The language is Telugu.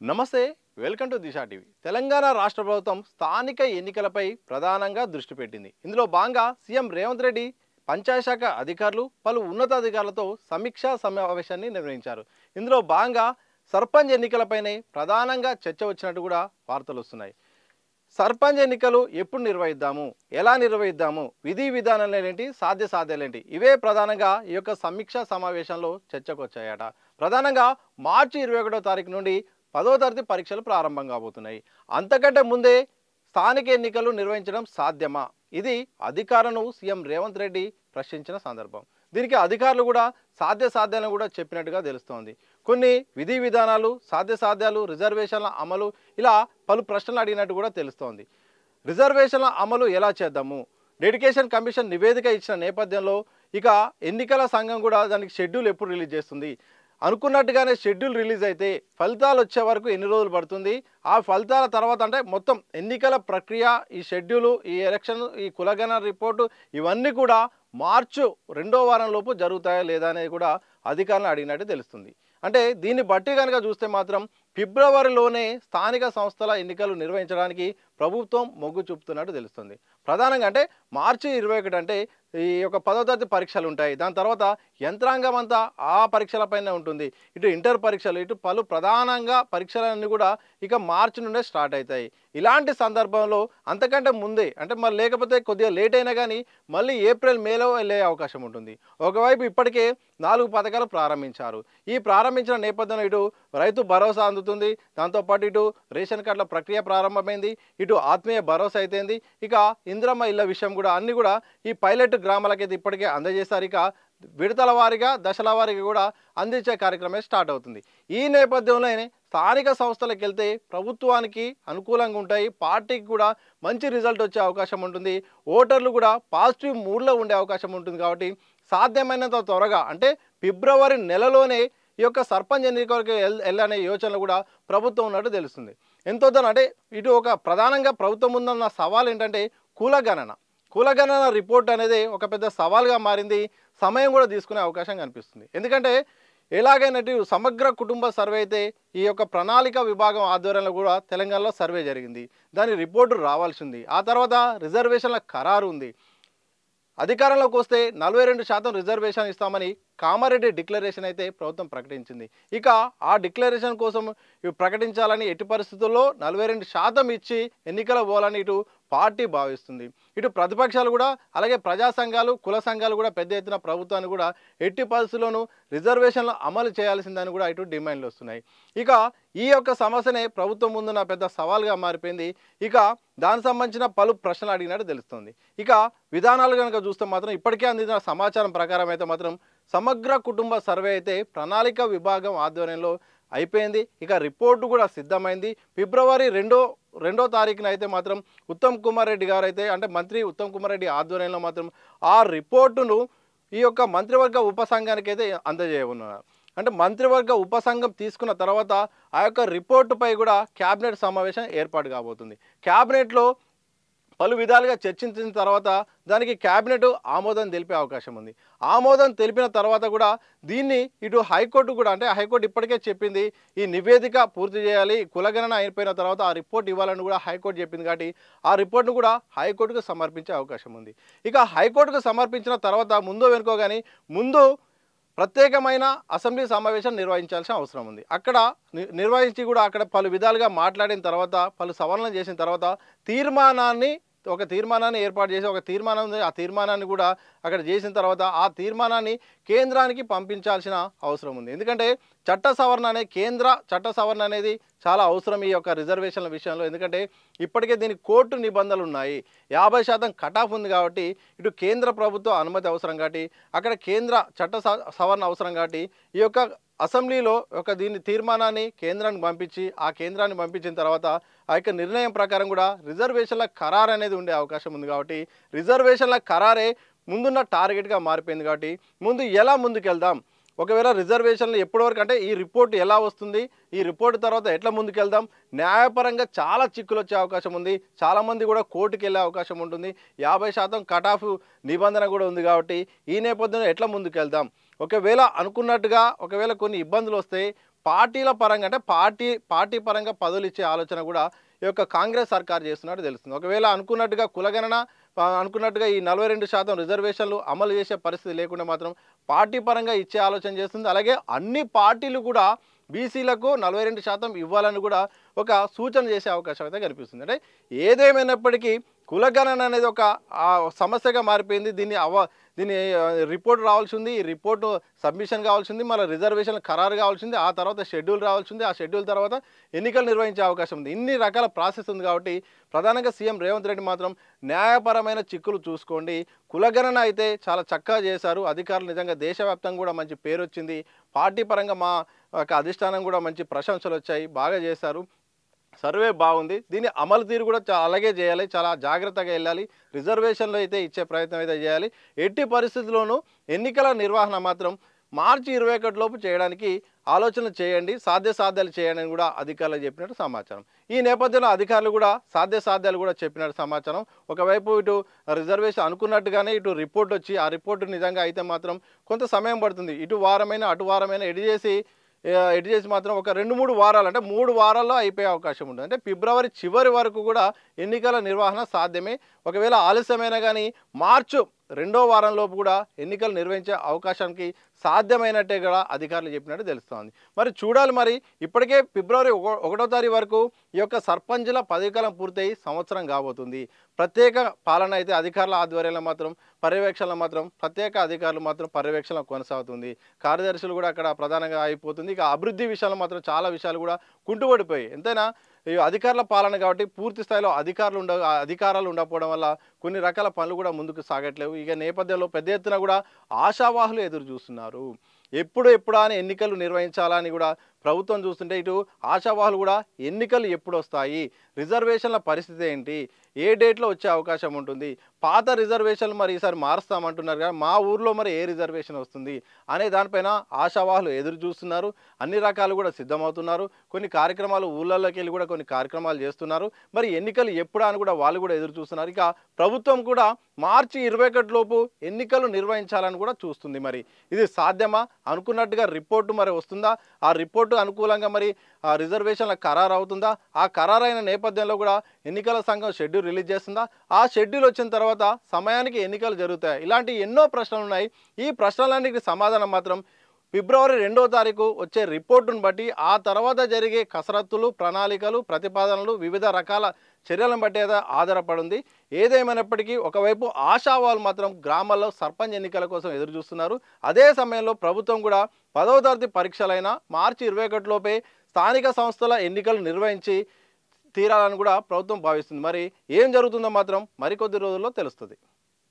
నమస్తే welcome to Disha TV Telangana రాష్ట్ర ప్రభుత్వం స్థానిక ఎన్నికలపై ప్రధానంగా దృష్టి పెట్టింది. ఇందులో భాగంగా సీఎం రేవంత్ రెడ్డి పంచాయత్ శాఖ అధికారులు పలు ఉన్నతాధికారులతో సమీక్షా సమావేశాన్ని నిర్వహించారు. ఇందులో భాగంగా సర్పంచ్ ఎన్నికలపైనే ప్రధానంగా చర్చ వచ్చినట్టు కూడా వార్తలు వస్తున్నాయి. సర్పంచ్ ఎన్నికలు ఎప్పుడు నిర్వహిద్దాము, ఎలా నిర్వహిద్దాము, విధి విధానాలేంటి, సాధ్యాలేంటి, ఇవే ప్రధానంగా ఈ యొక్క సమీక్షా సమావేశంలో చర్చకు వచ్చాయట. ప్రధానంగా మార్చి 21వ తారీఖు నుండి 10వ తరగతి పరీక్షలు ప్రారంభం కాబోతున్నాయి. అంతకంటే ముందే స్థానిక ఎన్నికలు నిర్వహించడం సాధ్యమా? ఇది అధికారులను సీఎం రేవంత్ రెడ్డి ప్రశ్నించిన సందర్భం. దీనికి అధికారులు కూడా సాధ్యాలను కూడా చెప్పినట్టుగా తెలుస్తోంది. కొన్ని విధి విధానాలు, సాధ్యాలు, రిజర్వేషన్ల అమలు, ఇలా పలు ప్రశ్నలు అడిగినట్టు కూడా తెలుస్తోంది. రిజర్వేషన్ల అమలు ఎలా చేద్దాము? డెడికేషన్ కమిషన్ నివేదిక ఇచ్చిన నేపథ్యంలో ఇక ఎన్నికల సంఘం కూడా దానికి షెడ్యూల్ ఎప్పుడు రిలీజ్ చేస్తుంది? అనుకున్నట్టుగానే షెడ్యూల్ రిలీజ్ అయితే ఫలితాలు వచ్చే వరకు ఎన్ని రోజులు పడుతుంది? ఆ ఫలితాల తర్వాత అంటే మొత్తం ఎన్నికల ప్రక్రియ, ఈ షెడ్యూలు, ఈ ఎలక్షన్, ఈ కులగణన రిపోర్టు, ఇవన్నీ కూడా మార్చి 2వ వారం లోపు జరుగుతాయా లేదా అనేది కూడా అధికారులను అడిగినట్టు తెలుస్తుంది. అంటే దీన్ని బట్టి కనుక చూస్తే మాత్రం ఫిబ్రవరిలోనే స్థానిక సంస్థల ఎన్నికలు నిర్వహించడానికి ప్రభుత్వం మొగ్గు చూపుతున్నట్టు తెలుస్తుంది. ప్రధానంగా అంటే మార్చి 21 అంటే ఈ యొక్క 10వ తరగతి పరీక్షలు ఉంటాయి. దాని తర్వాత యంత్రాంగం అంతా ఆ పరీక్షలపైనే ఉంటుంది. ఇటు ఇంటర్ పరీక్షలు, ఇటు పలు ప్రధానంగా పరీక్షలన్నీ కూడా ఇక మార్చి నుండే స్టార్ట్ అవుతాయి. ఇలాంటి సందర్భంలో అంతకంటే ముందే అంటే మరి లేకపోతే కొద్దిగా లేట్ అయినా కానీ మళ్ళీ ఏప్రిల్ మేలో వెళ్ళే అవకాశం ఉంటుంది. ఒకవైపు ఇప్పటికే 4 పథకాలు ప్రారంభించారు. ఈ ప్రారంభించిన నేపథ్యంలో ఇటు రైతు భరోసా అందుతుంది, దాంతోపాటు ఇటు రేషన్ కార్డుల ప్రక్రియ ప్రారంభమైంది, ఇటు ఆత్మీయ భరోసా అయితేంది, ఇక ఇందిరమ్మ ఇళ్ళ విషయం కూడా అన్నీ కూడా ఈ పైలట్ గ్రామాలకైతే ఇప్పటికే అందజేశారు. ఇక విడతల వారీగా, దశల వారీగా కూడా అందించే కార్యక్రమం స్టార్ట్ అవుతుంది. ఈ నేపథ్యంలోనే స్థానిక సంస్థలకు వెళ్తే ప్రభుత్వానికి అనుకూలంగా ఉంటాయి, పార్టీకి కూడా మంచి రిజల్ట్ వచ్చే అవకాశం ఉంటుంది, ఓటర్లు కూడా పాజిటివ్ మూడ్లో ఉండే అవకాశం ఉంటుంది. కాబట్టి సాధ్యమైనంత త్వరగా అంటే ఫిబ్రవరి నెలలోనే ఈ యొక్క సర్పంచ్ ఎన్నికలకు వెళ్ళనే యోచనలు కూడా ప్రభుత్వం ఉన్నట్టు తెలుస్తుంది. ఎంతో అంటే ఇటు ఒక ప్రధానంగా ప్రభుత్వం ముందున్న సవాల్ ఏంటంటే కులగణన రిపోర్ట్ అనేది ఒక పెద్ద సవాల్గా మారింది. సమయం కూడా తీసుకునే అవకాశం కనిపిస్తుంది. ఎందుకంటే ఎలాగైనా సమగ్ర కుటుంబ సర్వే అయితే ఈ యొక్క ప్రణాళిక విభాగం ఆధ్వర్యంలో కూడా తెలంగాణలో సర్వే జరిగింది. దాని రిపోర్టు రావాల్సింది. ఆ తర్వాత రిజర్వేషన్ల ఖరారు ఉంది. అధికారంలోకి వస్తే 42% రిజర్వేషన్ ఇస్తామని కామారెడ్డి డిక్లరేషన్ అయితే ప్రభుత్వం ప్రకటించింది. ఇక ఆ డిక్లరేషన్ కోసం ప్రకటించాలని ఎట్టి పరిస్థితుల్లో 42% ఇచ్చి ఎన్నికల పోవాలని ఇటు పార్టీ భావిస్తుంది. ఇటు ప్రతిపక్షాలు కూడా అలాగే ప్రజా సంఘాలు, కుల సంఘాలు కూడా పెద్ద ఎత్తున ప్రభుత్వాన్ని కూడా ఎట్టి పరిస్థితుల్లోనూ రిజర్వేషన్లు అమలు చేయాల్సిందని కూడా ఇటు డిమాండ్లు వస్తున్నాయి. ఇక ఈ యొక్క సమస్యనే ప్రభుత్వం ముందున్న పెద్ద సవాల్గా మారిపోయింది. ఇక దానికి సంబంధించిన పలు ప్రశ్నలు అడిగినట్టు తెలుస్తుంది. ఇక విధానాలు కనుక చూస్తే మాత్రం ఇప్పటికే అందిన సమాచారం ప్రకారం అయితే మాత్రం సమగ్ర కుటుంబ సర్వే అయితే ప్రణాళిక విభాగం ఆధ్వర్యంలో అయిపోయింది. ఇక రిపోర్టు కూడా సిద్ధమైంది. ఫిబ్రవరి 2వ తారీఖున అయితే మాత్రం ఉత్తమ్ కుమార్ రెడ్డి గారు అయితే అంటే మంత్రి ఉత్తమ్ కుమార్ రెడ్డి ఆధ్వర్యంలో మాత్రం ఆ రిపోర్టును ఈ యొక్క మంత్రివర్గ ఉపసంఘానికి అయితే అందజేయనున్నారు. అంటే మంత్రివర్గ ఉపసంఘం తీసుకున్న తర్వాత ఆ యొక్క రిపోర్టుపై కూడా క్యాబినెట్ సమావేశం ఏర్పాటు కాబోతుంది. క్యాబినెట్లో పలు విధాలుగా చర్చించిన తర్వాత దానికి క్యాబినెట్ ఆమోదం తెలిపే అవకాశం ఉంది. ఆమోదం తెలిపిన తర్వాత కూడా దీన్ని ఇటు హైకోర్టు కూడా అంటే హైకోర్టు ఇప్పటికే చెప్పింది ఈ నివేదిక పూర్తి చేయాలి, కులగణన అయిపోయిన తర్వాత ఆ రిపోర్ట్ ఇవ్వాలని కూడా హైకోర్టు చెప్పింది. కాబట్టి ఆ రిపోర్ట్ను కూడా హైకోర్టుకు సమర్పించే అవకాశం ఉంది. ఇక హైకోర్టుకు సమర్పించిన తర్వాత ముందో వెనుకో కానీ ముందు ప్రత్యేకమైన అసెంబ్లీ సమావేశం నిర్వహించాల్సిన అవసరం ఉంది. అక్కడ నిర్వహించి కూడా అక్కడ పలు విధాలుగా మాట్లాడిన తర్వాత పలు సవరణలు చేసిన తర్వాత ఒక తీర్మానాన్ని ఏర్పాటు చేసి ఒక తీర్మానం ఉంది. ఆ తీర్మానాన్ని కూడా అక్కడ చేసిన తర్వాత ఆ తీర్మానాన్ని కేంద్రానికి పంపించాల్సిన అవసరం ఉంది. ఎందుకంటే కేంద్ర చట్ట సవరణ అనేది చాలా అవసరం ఈ యొక్క రిజర్వేషన్ల విషయంలో. ఎందుకంటే ఇప్పటికే దీనికి కోర్టు నిబంధనలు ఉన్నాయి, 50% కటాఫ్ ఉంది. కాబట్టి ఇటు కేంద్ర ప్రభుత్వ అనుమతి అవసరం కాబట్టి అక్కడ కేంద్ర చట్ట సవరణ అవసరం కాబట్టి ఈ యొక్క అసెంబ్లీలో ఒక తీర్మానాన్ని కేంద్రానికి పంపించి ఆ కేంద్రాన్ని పంపించిన తర్వాత ఆ యొక్క నిర్ణయం ప్రకారం కూడా రిజర్వేషన్ల ఖరారు అనేది ఉండే అవకాశం ఉంది. కాబట్టి రిజర్వేషన్ల ఖరారే ముందున్న టార్గెట్గా మారిపోయింది. కాబట్టి ముందు ఎలా ముందుకెళ్దాం, ఒకవేళ రిజర్వేషన్లు ఎప్పటి వరకు అంటే ఈ రిపోర్ట్ ఎలా వస్తుంది, ఈ రిపోర్ట్ తర్వాత ఎట్లా ముందుకెళ్దాం, న్యాయపరంగా చాలా చిక్కులు వచ్చే అవకాశం ఉంది, చాలామంది కూడా కోర్టుకు వెళ్ళే అవకాశం ఉంటుంది, 50% కటాఫ్ నిబంధన కూడా ఉంది. కాబట్టి ఈ నేపథ్యంలో ఎట్లా ముందుకెళ్దాం, ఒకవేళ అనుకున్నట్టుగా ఒకవేళ కొన్ని ఇబ్బందులు వస్తే పార్టీల పరంగా అంటే పార్టీ పరంగా పదవులు ఇచ్చే ఆలోచన కూడా ఈ యొక్క కాంగ్రెస్ సర్కార్ చేస్తున్నట్టు తెలుస్తుంది. ఒకవేళ అనుకున్నట్టుగా కులగణన అనుకున్నట్టుగా ఈ 42% రిజర్వేషన్లు అమలు చేసే పరిస్థితి లేకుండా మాత్రం పార్టీ పరంగా ఇచ్చే ఆలోచన చేస్తుంది. అలాగే అన్ని పార్టీలు కూడా బీసీలకు 42% ఇవ్వాలని కూడా ఒక సూచన చేసే అవకాశం అయితే కనిపిస్తుంది. అంటే ఏదేమైనప్పటికీ కులగణన అనేది ఒక సమస్యగా మారిపోయింది. దీన్ని రిపోర్ట్ రావాల్సి ఉంది. ఈ రిపోర్టు సబ్మిషన్ కావాల్సి ఉంది. మళ్ళీ రిజర్వేషన్లు ఖరారు కావాల్సి ఉంది. ఆ తర్వాత షెడ్యూల్ రావాల్సి ఉంది. ఆ షెడ్యూల్ తర్వాత ఎన్నికలు నిర్వహించే అవకాశం ఉంది. ఇన్ని రకాల ప్రాసెస్ ఉంది కాబట్టి ప్రధానంగా సీఎం రేవంత్ రెడ్డి మాత్రం న్యాయపరమైన చిక్కులు చూసుకోండి. కులగణన అయితే చాలా చక్కగా చేశారు అధికారులు. నిజంగా దేశవ్యాప్తంగా కూడా మంచి పేరు వచ్చింది. పార్టీ పరంగా మా అధిష్టానం కూడా మంచి ప్రశంసలు వచ్చాయి. బాగా చేశారు. సర్వే బాగుంది. దీని అమలు తీరు కూడా అలాగే చేయాలి. చాలా జాగ్రత్తగా వెళ్ళాలి. రిజర్వేషన్లు అయితే ఇచ్చే ప్రయత్నం అయితే చేయాలి. ఎట్టి పరిస్థితుల్లోనూ ఎన్నికల నిర్వహణ మాత్రం మార్చి 21 లోపు చేయడానికి ఆలోచన చేయండి. సాధ్యాలు చేయండి అని కూడా అధికారులు చెప్పినట్టు సమాచారం. ఈ నేపథ్యంలో అధికారులు కూడా సాధ్యాలు కూడా చెప్పినట్టు సమాచారం. ఒకవైపు ఇటు రిజర్వేషన్ అనుకున్నట్టుగానే ఇటు రిపోర్ట్ వచ్చి ఆ రిపోర్టు నిజంగా అయితే మాత్రం కొంత సమయం పడుతుంది. ఇటు వారమైనా అటు వారమైనా ఎడి చేసి మాత్రం ఒక 2-3 వారాలు అంటే 3 వారాల్లో అయిపోయే అవకాశం ఉంటుంది. అంటే ఫిబ్రవరి చివరి వరకు కూడా ఎన్నికల నిర్వహణ సాధ్యమే. ఒకవేళ ఆలస్యమైనా కానీ మార్చి 2వ వారంలోపు కూడా ఎన్నికలు నిర్వహించే అవకాశానికి సాధ్యమైనట్టే కూడా అధికారులు చెప్పినట్టు తెలుస్తోంది. మరి చూడాలి. మరి ఇప్పటికే ఫిబ్రవరి 1వ తారీఖు వరకు ఈ యొక్క సర్పంచుల పదవీకాలం పూర్తయి సంవత్సరం కాబోతుంది. ప్రత్యేక పాలన అయితే అధికారుల ఆధ్వర్యంలో మాత్రం ప్రత్యేక అధికారులు మాత్రం పర్యవేక్షణ కొనసాగుతుంది. కార్యదర్శులు కూడా అక్కడ ప్రధానంగా అయిపోతుంది. ఇక అభివృద్ధి విషయాల్లో మాత్రం చాలా విషయాలు కూడా కుంటుపడిపోయాయి. ఎంతైనా ఈ అధికారుల పాలన కాబట్టి పూర్తి స్థాయిలో అధికారాలు ఉండకపోవడం వల్ల కొన్ని రకాల పనులు కూడా ముందుకు సాగట్లేవు. ఇక నేపథ్యంలో పెద్ద ఎత్తున కూడా ఆశావాహులు ఎదురు చూస్తున్నారు. ఎప్పుడా అని ఎన్నికలు నిర్వహించాలని కూడా ప్రభుత్వం చూస్తుంటే ఇటు ఆశావాహులు కూడా ఎన్నికలు ఎప్పుడు వస్తాయి, రిజర్వేషన్ల పరిస్థితి ఏంటి, ఏ డేట్లో వచ్చే అవకాశం ఉంటుంది, పాత రిజర్వేషన్లు మరి ఈసారి మారుస్తామంటున్నారు కదా, మా ఊర్లో మరి ఏ రిజర్వేషన్ వస్తుంది అనే దానిపైన ఆశావాహులు ఎదురు చూస్తున్నారు. అన్ని రకాలు కూడా సిద్ధమవుతున్నారు. కొన్ని కార్యక్రమాలు ఊళ్ళల్లోకి వెళ్ళి కూడా కొన్ని కార్యక్రమాలు చేస్తున్నారు. మరి ఎన్నికలు ఎప్పుడా అని కూడా వాళ్ళు కూడా ఎదురు చూస్తున్నారు. ఇక ప్రభుత్వం కూడా మార్చి 21 లోపు ఎన్నికలు నిర్వహించాలని కూడా చూస్తుంది. మరి ఇది సాధ్యమా? అనుకున్నట్టుగా రిపోర్టు మరి వస్తుందా? ఆ రిపోర్టు అనుకూలంగా మరి ఆ రిజర్వేషన్ల ఖరారు అవుతుందా? ఆ ఖరారైన నేపథ్యంలో కూడా ఎన్నికల సంఘం షెడ్యూల్ రిలీజ్ చేస్తుందా? ఆ షెడ్యూల్ వచ్చిన తర్వాత సమయానికి ఎన్నికలు జరుగుతాయి. ఇలాంటి ఎన్నో ప్రశ్నలు ఉన్నాయి. ఈ ప్రశ్నలన్నిటికీ సమాధానం మాత్రం ఫిబ్రవరి 2వ తారీఖు వచ్చే రిపోర్టును బట్టి, ఆ తర్వాత జరిగే కసరత్తులు, ప్రణాళికలు, ప్రతిపాదనలు, వివిధ రకాల చర్యలను బట్టి ఆధారపడింది. ఏదేమైనప్పటికీ ఒకవైపు ఆశావాళ్ళు మాత్రం గ్రామాల్లో సర్పంచ్ ఎన్నికల కోసం ఎదురు చూస్తున్నారు. అదే సమయంలో ప్రభుత్వం కూడా 10వ తరగతి పరీక్షలైన మార్చి 21 లోపే స్థానిక సంస్థల ఎన్నికలు నిర్వహించి తీరాలని కూడా ప్రభుత్వం భావిస్తుంది. మరి ఏం జరుగుతుందో మాత్రం మరికొద్ది రోజుల్లో తెలుస్తుంది.